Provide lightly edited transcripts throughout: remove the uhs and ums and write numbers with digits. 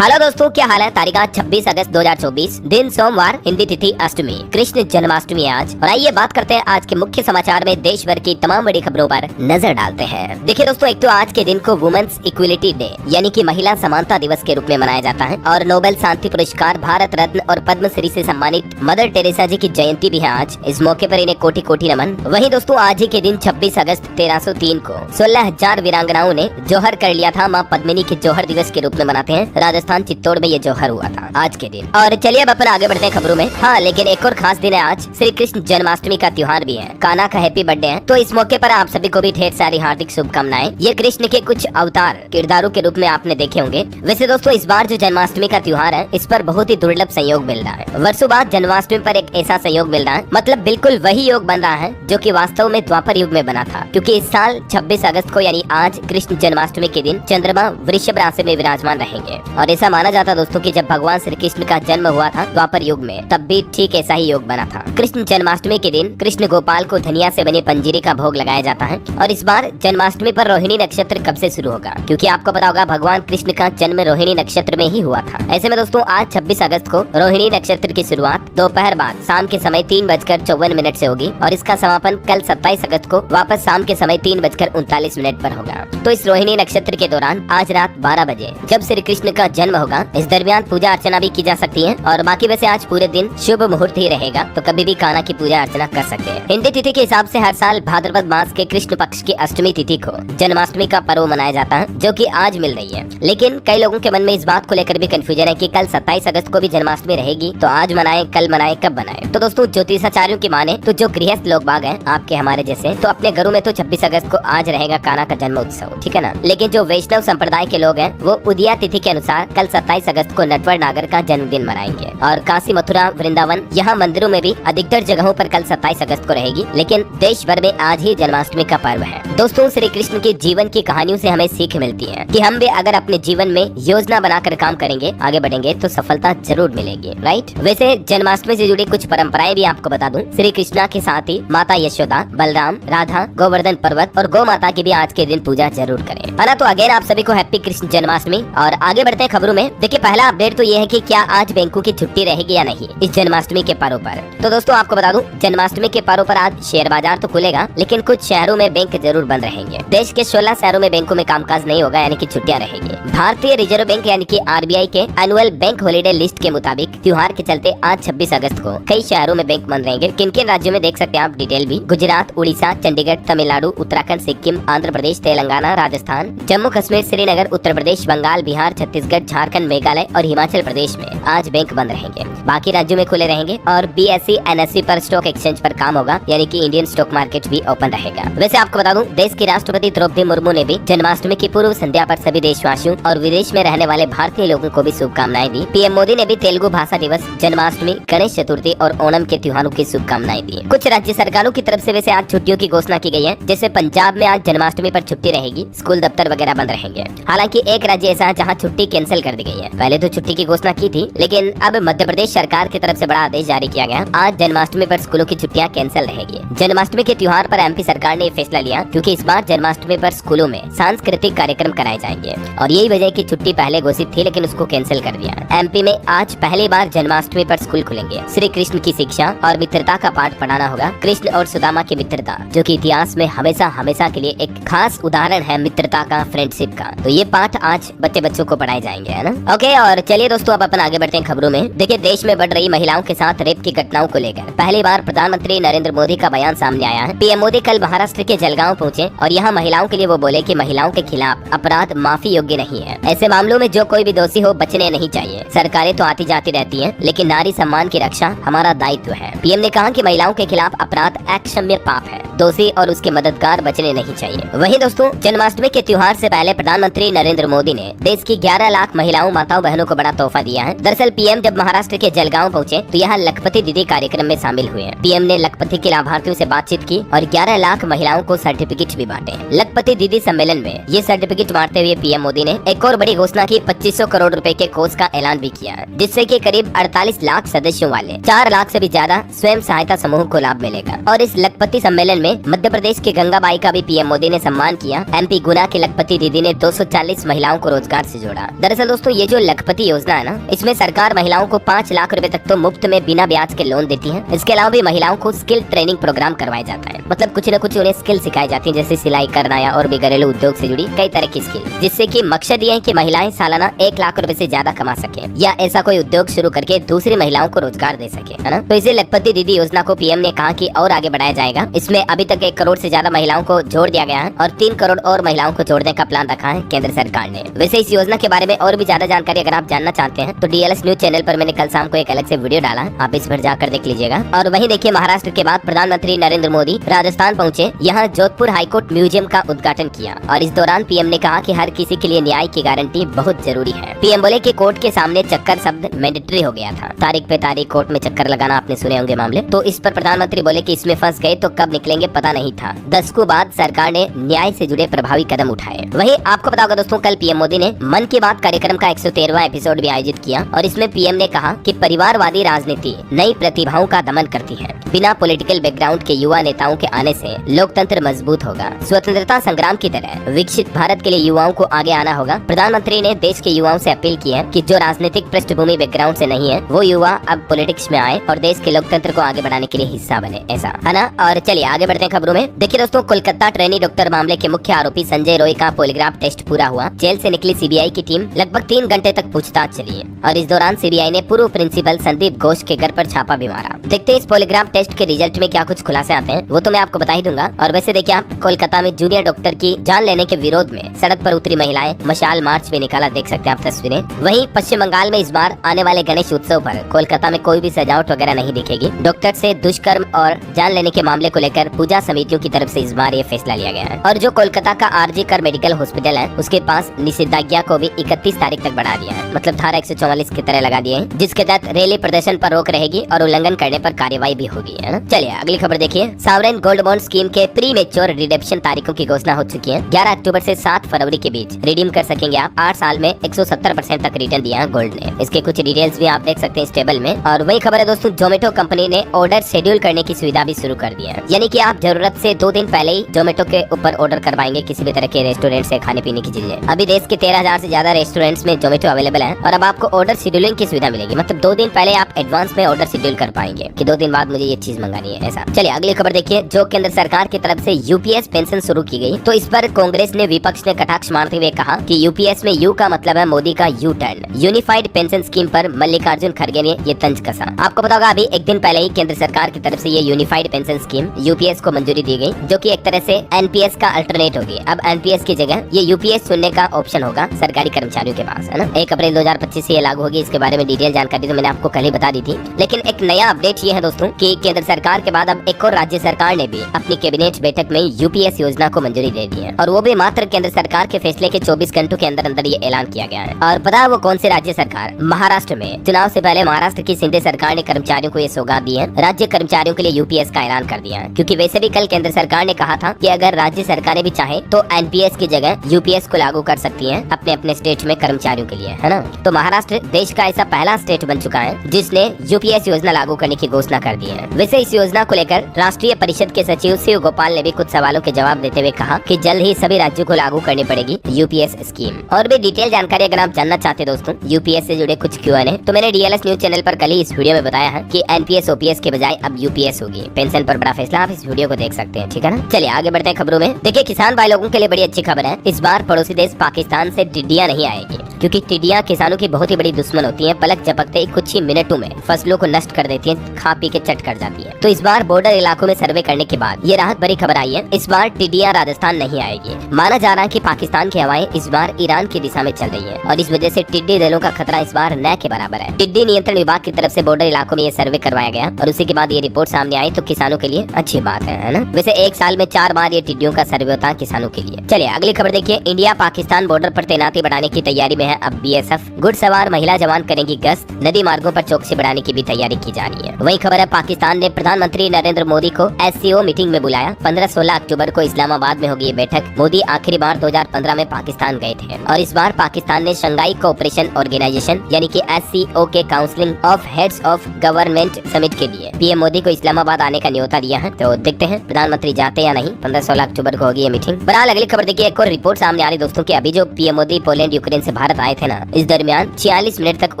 Hello दोस्तों, क्या हाल है। तारीख आज 26 अगस्त 2024, दिन सोमवार, हिंदी तिथि अष्टमी, कृष्ण जन्माष्टमी है आज। और आइए बात करते हैं आज के मुख्य समाचार में देश भर की तमाम बड़ी खबरों पर नजर डालते हैं। देखिए दोस्तों, एक तो आज के दिन को वुमेन्स इक्वलिटी डे यानी कि महिला समानता दिवस के रूप में मनाया जाता है। और नोबेल शांति पुरस्कार, भारत रत्न और पद्मश्री से सम्मानित मदर टेरेसा जी की जयंती भी है आज। इस मौके पर इन्हें कोटि कोटि नमन। वहीं दोस्तों, आज ही के दिन 26 अगस्त 1303 को 16,000 वीरांगनाओं ने जौहर कर लिया था। माँ पद्मिनी के जौहर दिवस के रूप में मनाते हैं। राजस्थान चित्तौड़ में ये जौहर हुआ था आज के दिन। और चलिए अब अपन आगे बढ़ते हैं खबरों में। हाँ, लेकिन एक और खास दिन है आज, श्री कृष्ण जन्माष्टमी का त्योहार भी है। कान्हा का हैप्पी बर्थडे है, तो इस मौके पर आप सभी को भी ढेर सारी हार्दिक शुभकामनाएं। ये कृष्ण के कुछ अवतार किरदारों के रूप में आपने देखे होंगे। वैसे दोस्तों, इस बार जो जन्माष्टमी का त्योहार है, इस पर बहुत ही दुर्लभ संयोग मिल रहा है। वर्षों बाद जन्माष्टमी पर एक ऐसा संयोग मिल रहा है, मतलब बिल्कुल वही योग बन रहा है जो कि वास्तव में द्वापर युग में बना था। क्योंकि इस साल 26 अगस्त को यानी आज कृष्ण जन्माष्टमी के दिन चंद्रमा वृषभ राशि में विराजमान रहेंगे। और ऐसा माना जाता दोस्तों कि जब भगवान श्री कृष्ण का जन्म हुआ था द्वापर युग में, तब भी ठीक ऐसा ही योग बना था। कृष्ण जन्माष्टमी के दिन कृष्ण गोपाल को धनिया से बने पंजीरी का भोग लगाया जाता है। और इस बार जन्माष्टमी पर रोहिणी नक्षत्र कब से शुरू होगा, क्योंकि आपको पता होगा भगवान कृष्ण का जन्म रोहिणी नक्षत्र में ही हुआ था। ऐसे में दोस्तों, आज 26 अगस्त को रोहिणी नक्षत्र की शुरुआत दोपहर बाद शाम के समय 3:54 से होगी। और इसका समापन कल 27 अगस्त को वापस शाम के समय 3:39 पर होगा। तो इस रोहिणी नक्षत्र के दौरान आज रात 12 बजे जब श्री कृष्ण का जन्म होगा, इस दरमियान पूजा अर्चना भी की जा सकती है। और बाकी वैसे आज पूरे दिन शुभ मुहूर्त ही रहेगा, तो कभी भी कान्हा की पूजा अर्चना कर सकते हैं। हिंदी तिथि के हिसाब से हर साल भाद्रपद मास के कृष्ण पक्ष की अष्टमी तिथि को जन्माष्टमी का पर्व मनाया जाता है, जो कि आज मिल रही है। लेकिन कई लोगों के मन में इस बात को लेकर भी कंफ्यूजन है कि कल 27 अगस्त को भी जन्माष्टमी रहेगी, तो आज मनाए, कल मनाए, कब मनाए। तो दोस्तों, ज्योतिषाचार्यों की माने तो जो गृहस्थ लोग बाग हैं आपके हमारे जैसे, तो अपने घरों में तो 26 अगस्त को आज रहेगा कान्हा का जन्म उत्सव, ठीक है ना। लेकिन जो वैष्णव संप्रदाय के लोग हैं, वो उदया तिथि के अनुसार कल 27 अगस्त को नटवर नागर का जन्मदिन मनाएंगे। और काशी, मथुरा, वृंदावन, यहाँ मंदिरों में भी अधिकतर जगहों पर कल 27 अगस्त को रहेगी। लेकिन देश भर में आज ही जन्माष्टमी का पर्व है। दोस्तों, श्री कृष्ण के जीवन की कहानियों से हमें सीख मिलती है कि हम भी अगर अपने जीवन में योजना बनाकर काम करेंगे, आगे बढ़ेंगे, तो सफलता जरूर मिलेगी, राइट। वैसे जन्माष्टमी से जुड़ी कुछ परंपराएं भी आपको बता दूं। श्री कृष्णा के साथ ही माता यशोदा, बलराम, राधा, गोवर्धन पर्वत और गौ माता की भी आज के दिन पूजा जरूर करें, है ना। तो अगेन आप सभी को हैप्पी कृष्ण जन्माष्टमी। और आगे बढ़ते हैं खबरों में। देखिए, पहला अपडेट तो ये है कि क्या आज बैंकों की छुट्टी रहेगी या नहीं इस जन्माष्टमी के पर्व पर। तो दोस्तों, आपको बता दूं, जन्माष्टमी के पर्व पर आज शेयर बाजार तो खुलेगा, लेकिन कुछ शहरों में बैंक जरूर बंद रहेंगे। देश के 16 शहरों में बैंकों में कामकाज नहीं होगा, यानी कि छुट्टियां रहेगी। भारतीय रिजर्व बैंक यानी कि आरबीआई के एनुअल बैंक हॉलीडे लिस्ट के मुताबिक त्योहार के चलते आज 26 अगस्त को कई शहरों में बैंक बंद रहेंगे। किन किन राज्यों में देख सकते हैं आप डिटेल भी। गुजरात, उड़ीसा, चंडीगढ़, तमिलनाडु, उत्तराखंड, सिक्किम, आंध्र प्रदेश, तेलंगाना, राजस्थान, जम्मू कश्मीर, श्रीनगर, उत्तर प्रदेश, बंगाल, बिहार, छत्तीसगढ़, झारखंड, मेघालय और हिमाचल प्रदेश में आज बैंक बंद रहेंगे। बाकी राज्यों में खुले रहेंगे। और बीएसई, एनएसई पर स्टॉक एक्सचेंज पर काम होगा, यानी कि इंडियन स्टॉक मार्केट भी ओपन रहेगा। वैसे आपको बता दूं, देश की राष्ट्रपति द्रौपदी मुर्मू ने भी जन्माष्टमी की पूर्व संध्या पर सभी देशवासियों और विदेश में रहने वाले भारतीय लोगों को भी शुभकामनाएं दी। पीएम मोदी ने भी तेलुगु भाषा दिवस, जन्माष्टमी, गणेश चतुर्थी और ओणम के त्योहारों की शुभकामनाएं दी। कुछ राज्य सरकारों की तरफ से वैसे आज छुट्टियों की घोषणा की गई है। जैसे पंजाब में आज जन्माष्टमी पर छुट्टी रहेगी, स्कूल दफ्तर वगैरह बंद रहेंगे। हालांकि एक राज्य ऐसा है जहाँ छुट्टी कैंसिल कर दी गई है। पहले तो छुट्टी की घोषणा की थी, लेकिन अब मध्य प्रदेश सरकार की तरफ से बड़ा आदेश जारी किया गया। आज जन्माष्टमी पर स्कूलों की छुट्टियां कैंसिल रहेगी। जन्माष्टमी के त्योहार पर एमपी सरकार ने फैसला लिया, क्योंकि इस बार जन्माष्टमी पर स्कूलों में सांस्कृतिक कार्यक्रम कराए जाएंगे। और यही वजह की छुट्टी पहले घोषित थी, लेकिन उसको कैंसिल कर दिया। एमपी में आज पहली बार जन्माष्टमी पर स्कूल खुलेंगे। श्री कृष्ण की शिक्षा और मित्रता का पाठ पढ़ाना होगा। कृष्ण और सुदामा की मित्रता, जो कि इतिहास में हमेशा हमेशा के लिए एक खास उदाहरण है मित्रता का, फ्रेंडशिप का। तो ये पाठ आज बच्चों को पढ़ाए जाएंगे, है ना। ओके, और चलिए दोस्तों, अब अपन आगे बढ़ते हैं खबरों में। देखिए, देश में बढ़ रही महिलाओं के साथ रेप की घटनाओं को लेकर पहली बार प्रधानमंत्री नरेंद्र मोदी का बयान सामने आया है। पीएम मोदी कल महाराष्ट्र के जलगांव पहुंचे और यहां महिलाओं के लिए वो बोले कि महिलाओं के खिलाफ अपराध माफी योग्य नहीं है। ऐसे मामलों में जो कोई भी दोषी हो बचने नहीं चाहिए। सरकारें तो आती जाती रहती हैं, लेकिन नारी सम्मान की रक्षा हमारा दायित्व है। पीएम ने कहा कि महिलाओं के खिलाफ अपराध अक्षम्य पाप है। दोषी और उसके मददगार बचने नहीं चाहिए। वहीं दोस्तों, जन्माष्टमी के त्योहार से पहले प्रधानमंत्री नरेंद्र मोदी ने देश की 11 लाख महिलाओं, माताओं, बहनों को बड़ा तोहफा दिया है। दरअसल पीएम जब महाराष्ट्र के जलगांव पहुँचे तो यहाँ लखपति दीदी कार्यक्रम में शामिल हुए। पीएम ने लखपति के लाभार्थियों से बातचीत की और 11 लाख महिलाओं को सर्टिफिकेट भी बांटे। लखपति दीदी सम्मेलन में ये सर्टिफिकेट बांटते हुए पीएम मोदी ने एक और बड़ी घोषणा की, 2500 करोड़ रुपए के कोष का ऐलान भी किया, जिससे कि करीब 48 लाख सदस्यों वाले 4 लाख से भी ज्यादा स्वयं सहायता समूह को लाभ मिलेगा। और इस लखपति सम्मेलन में मध्य प्रदेश के गंगाबाई का भी पीएम मोदी ने सम्मान किया। एमपी गुना की लखपति दीदी ने 240 महिलाओं को रोजगार से जोड़ा। दरअसल दोस्तों ये जो लखपति योजना है ना, इसमें सरकार महिलाओं को 5 लाख रुपए तक तो मुफ्त में बिना ब्याज के लोन देती है। इसके अलावा भी महिलाओं को स्किल ट्रेनिंग प्रोग्राम करवाया जाता है, मतलब कुछ न कुछ उन्हें स्किल सिखाई जाती है, जैसे सिलाई करना या और भी घरेलू उद्योग से जुड़ी कई तरह की स्किल, जिससे कि मकसद ये है कि महिलाएं सालाना 1 लाख रुपए से ज्यादा कमा सके या ऐसा कोई उद्योग शुरू करके दूसरी महिलाओं को रोजगार दे सके, है ना। तो इसे लखपति दीदी योजना को पीएम ने कहा कि और आगे बढ़ाया जाएगा। इसमें अभी तक 1 करोड़ से ज्यादा महिलाओं को जोड़ दिया गया है और 3 करोड़ और महिलाओं को जोड़ने का प्लान रखा है केंद्र सरकार ने। वैसे इस योजना के बारे में और भी ज्यादा जानकारी अगर आप जानना चाहते हैं तो डीएलएस न्यूज चैनल पर मैंने कल शाम को एक अलग से वीडियो डाला, आप इस पर जाकर देख लीजिएगा। और वहीं देखिए महाराष्ट्र के बाद प्रधानमंत्री नरेंद्र मोदी राजस्थान पहुंचे, यहाँ जोधपुर हाईकोर्ट म्यूजियम का उद्घाटन किया और इस दौरान पीएम ने कहा कि हर किसी के लिए न्याय की गारंटी बहुत जरूरी है। पीएम बोले कि कोर्ट के सामने चक्कर शब्द मैंडेटरी हो गया था। तारीख पे तारीख कोर्ट में चक्कर लगाना आपने सुने होंगे मामले, तो इस पर प्रधानमंत्री बोले कि इसमें फंस गए तो कब निकलेंगे पता नहीं था। दशकों बाद सरकार ने न्याय से जुड़े प्रभावी कदम उठाए। वहीं आपको पता होगा दोस्तों, कल पीएम मोदी ने मन की बात कार्यक्रम का 113वां एपिसोड भी आयोजित किया और इसमें पीएम ने कहा कि परिवारवादी राजनीति नई प्रतिभाओं का दमन करती है। बिना पॉलिटिकल बैकग्राउंड के युवा नेताओं के आने से लोकतंत्र मजबूत होगा। स्वतंत्रता संग्राम की तरह विकसित भारत के लिए युवाओं को आगे आना होगा। प्रधानमंत्री ने देश के युवाओं से अपील की है कि जो राजनीतिक पृष्ठभूमि बैकग्राउंड से नहीं है वो युवा अब पॉलिटिक्स में आए और देश के लोकतंत्र को आगे बढ़ाने के लिए हिस्सा बने, ऐसा है ना। और चलिए आगे बढ़ते हैं खबरों में। देखिए दोस्तों, कोलकाता ट्रेनी डॉक्टर मामले के मुख्य आरोपी संजय रॉय का पॉलीग्राफ टेस्ट पूरा हुआ। जेल से निकली सीबीआई की टीम लगभग 3 घंटे तक पूछताछ चली और इस दौरान सीबीआई ने पूर्व प्रिंसिपल संदीप घोष के घर पर छापा भी मारा। देखते हैं इस पॉलीग्राफ टेस्ट के रिजल्ट में क्या कुछ खुलासे आते हैं, वो तो मैं आपको बता ही दूंगा। और वैसे देखिए आप, कोलकाता में जूनियर डॉक्टर की जान लेने के विरोध में सड़क पर उतरी महिलाएं, मशाल मार्च भी निकाला, देख सकते हैं आप तस्वीरें। वहीं पश्चिम बंगाल में इस बार आने वाले गणेश उत्सव पर कोलकाता में कोई भी सजावट वगैरह नहीं दिखेगी। डॉक्टर से दुष्कर्म और जान लेने के मामले को लेकर पूजा समितियों की तरफ से इस बार ये फैसला लिया गया है। और जो कोलकाता का आरजी कर मेडिकल हॉस्पिटल है उसके पास निषेधाज्ञा को भी 31 तारीख तक बढ़ा दिया है, मतलब धारा 144 की तरह लगा दिए हैं, जिसके तहत रैली प्रदर्शन पर रोक रहेगी और उल्लंघन करने पर कार्रवाई भी होगी, है ना। चलिए अगली खबर देखिए। सॉवरेन गोल्ड बॉन्ड स्कीम के प्री मेच्योर रिडेम्पशन तारीखों की घोषणा हो चुकी है। 11 अक्टूबर से 7 फरवरी के बीच रिडीम कर सकेंगे आप। 8 साल में 170% तक रिटर्न दिया है गोल्ड ने। इसके कुछ डिटेल्स भी आप देख सकते हैं इस टेबल में। और वही खबर है दोस्तों, जोमेटो कंपनी ने ऑर्डर शेड्यूल करने की सुविधा भी शुरू कर दी है, यानी कि आप जरूरत से 2 दिन पहले ही जोमेटो के ऊपर ऑर्डर करवाएंगे किसी भी तरह के रेस्टोरेंट से खाने पीने की चीजें। अभी देश के 13,000 से ज्यादा रेस्टोरेंट्स में जोमेटो अवेलेबल है और अब आपको ऑर्डर शेड्यूलिंग की सुविधा मिलेगी, मतलब 2 दिन पहले आप एडवांस में ऑर्डर शेड्यूल कर पाएंगे कि 2 दिन बाद मुझे ये चीज मंगानी है, ऐसा। चलिए अगली खबर देखिए। जो केंद्र सरकार की तरफ से यूपीएस पेंशन शुरू की गई तो इस पर कांग्रेस ने विपक्ष ने कटाक्ष मारते हुए कहा कि यूपीएस में यू का मतलब है मोदी का U turn. Unified pension scheme पर मल्लिकार्जुन खड़गे ने ये तंज कसा। आपको पता होगा अभी एक दिन पहले ही केंद्र सरकार की तरफ से ये यूनिफाइड पेंशन स्कीम यूपीएस को मंजूरी दी गई, जो कि एक तरह से एनपीएस का अल्टरनेट होगी। अब एनपीएस की जगह ये यूपीएस चुनने का ऑप्शन होगा सरकारी कर्मचारियों के पास, है ना। 1 अप्रैल 2025 से ये लागू होगी। इसके बारे में डिटेल जानकारी तो मैंने आपको कल ही बता दी थी, लेकिन एक नया अपडेट ये है दोस्तों कि केंद्र सरकार के बाद अब एक और राज्य सरकार ने भी अपनी कैबिनेट बैठक में यूपीएस योजना को मंजूरी दे दी है और वो भी मात्र केंद्र सरकार के फैसले के 24 घंटों के अंदर अंदर ये ऐलान किया गया है। और पता है वो कौन सी राज्य सरकार? महाराष्ट्र में। चुनाव से पहले महाराष्ट्र की शिंदे सरकार ने कर्मचारियों को ये सौगात दी है, राज्य कर्मचारियों के लिए यूपीएस का ऐलान कर दिया है। क्योंकि वैसे भी कल केंद्र सरकार ने कहा था कि अगर राज्य सरकारें भी चाहे तो एनपीएस की जगह यूपीएस को लागू कर सकती है अपने अपने स्टेट में कर्मचारियों के लिए, है ना। तो महाराष्ट्र देश का ऐसा पहला स्टेट बन चुका है जिसने यूपीएस योजना लागू करने की घोषणा कर दी है। वैसे इस योजना को लेकर राष्ट्रीय परिषद के सचिव शिव गोपाल ने भी कुछ सवालों के जवाब देते हुए कहा कि जल्द ही सभी राज्यों को लागू करनी पड़ेगी यूपीएस स्कीम। और भी डिटेल जानकारी अगर आप जानना चाहते हैं दोस्तों यूपीएस से जुड़े कुछ क्यूएनए, तो मैंने डीएलएस न्यूज चैनल पर कल ही इस वीडियो में बताया है कि एनपीएस ओपीएस के बजाय अब यूपीएस होगी। पेंशन पर बड़ा फैसला, आप इस वीडियो को देख सकते हैं, ठीक है ना। चलिए आगे बढ़ते हैं खबरों में। देखिए किसान भाई लोगों के लिए बड़ी अच्छी खबर है। इस बार पड़ोसी देश पाकिस्तान से टिड्डियां नहीं आएगी, क्योंकि टिड्डियां किसानों की बहुत ही बड़ी दुश्मन होती हैं। पलक झपकते ही कुछ ही मिनटों में फसलों को नष्ट कर देती हैं, खा पी के चट कर जाती है। तो इस बार बॉर्डर इलाकों में सर्वे करने के बाद ये राहत भरी खबर आई है। इस बार टिड्डियां राजस्थान नहीं आएगी। माना जा रहा है कि पाकिस्तान की हवाएं इस बार ईरान की दिशा में चल रही है और इस वजह से टिड्डी दलों का खतरा इस बार न के बराबर है। टिड्डी नियंत्रण विभाग की तरफ से बॉर्डर इलाकों में ये सर्वे करवाया गया और उसी के बाद ये रिपोर्ट सामने आई, तो किसानों के लिए अच्छी बात है ना। वैसे एक साल में 4 बार ये टिड्डियों का सर्वे होता है किसानों के लिए। चलिए अगली खबर देखिए। इंडिया पाकिस्तान बॉर्डर पर तैनाती बढ़ाने की तैयारी में है अब बीएसएफ। घुड़सवार महिला जवान करेंगी गश्त, नदी मार्गों पर चौकसी बढ़ाने की भी तैयारी की जा रही है। वही खबर है, पाकिस्तान ने प्रधानमंत्री नरेंद्र मोदी को SCO मीटिंग में बुलाया। 15-16 अक्टूबर को इस्लामाबाद में होगी ये बैठक। मोदी आखिरी बार 2015 में पाकिस्तान गए थे और इस बार पाकिस्तान ने शंघाई कोऑपरेशन ऑर्गेनाइजेशन यानी कि SCO के counselling of heads of government summit के लिए PM मोदी को इस्लामाबाद आने का न्योता दिया है। तो देखते हैं प्रधानमंत्री जाते या नहीं। 15-16 अक्टूबर को होगी ये मीटिंग। बहरहाल अगली खबर देखिए, एक और रिपोर्ट सामने आ रही दोस्तों की अभी जो PM मोदी पोलैंड यूक्रेन से भारत आए थे ना, इस दरमियान 46 मिनट तक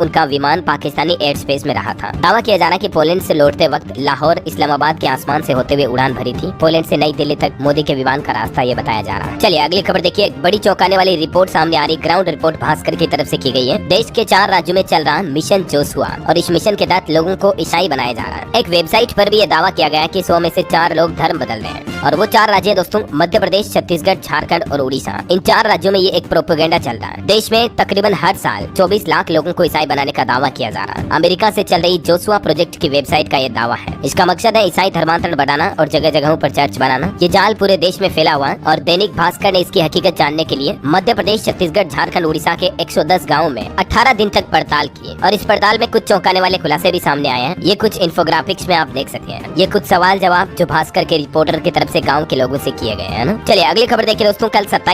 उनका विमान पाकिस्तानी एयर स्पेस में रहा था। दावा किया जा रहा कि पोलैंड से लौटते वक्त लाहौर इस्लामाबाद के आसमान से होते हुए उड़ान भरी थी। पोलैंड से नई दिल्ली तक मोदी के विमान का रास्ता ये बताया जा रहा है। चलिए अगली खबर देखिए, बड़ी चौंकाने वाली रिपोर्ट सामने आ रही। ग्राउंड रिपोर्ट भास्कर की तरफ से की गई है। देश के 4 राज्यों में चल रहा मिशन जोशुआ और इस मिशन के तहत लोगों को ईसाई बनाया जा रहा है। एक वेबसाइट पर भी ये दावा किया गया है कि 100 में से 4 लोग धर्म बदल रहे हैं और वो 4 राज्य दोस्तों मध्य प्रदेश, छत्तीसगढ़, झारखंड और उड़ीसा। इन 4 राज्यों में ये एक प्रोपेगेंडा चल रहा है। देश में तकरीबन हर साल 24 लाख लोगों को ईसाई बनाने का दावा किया जा रहा है। अमेरिका से चल रही जोशुआ प्रोजेक्ट की वेबसाइट का ये दावा है। इसका मकसद है ईसाई धर्मांतरण बढ़ाना और जगह जगहों पर चर्च बनाना। ये जाल पूरे देश में फैला हुआ है और दैनिक भास्कर ने इसकी हकीकत जानने के लिए मध्य प्रदेश, छत्तीसगढ़, झारखंड, उड़ीसा के 110 गाँव में 18 दिन तक पड़ताल की और इस पड़ताल में कुछ चौंकाने वाले खुलासे भी सामने आए हैं। ये कुछ इंफोग्राफिक्स में आप देख सकते हैं। ये कुछ सवाल जवाब जो भास्कर के रिपोर्टर की तरफ से गाँव के लोगों से किए गए हैं ना। चलिए अगली खबर देखिए दोस्तों, कल 27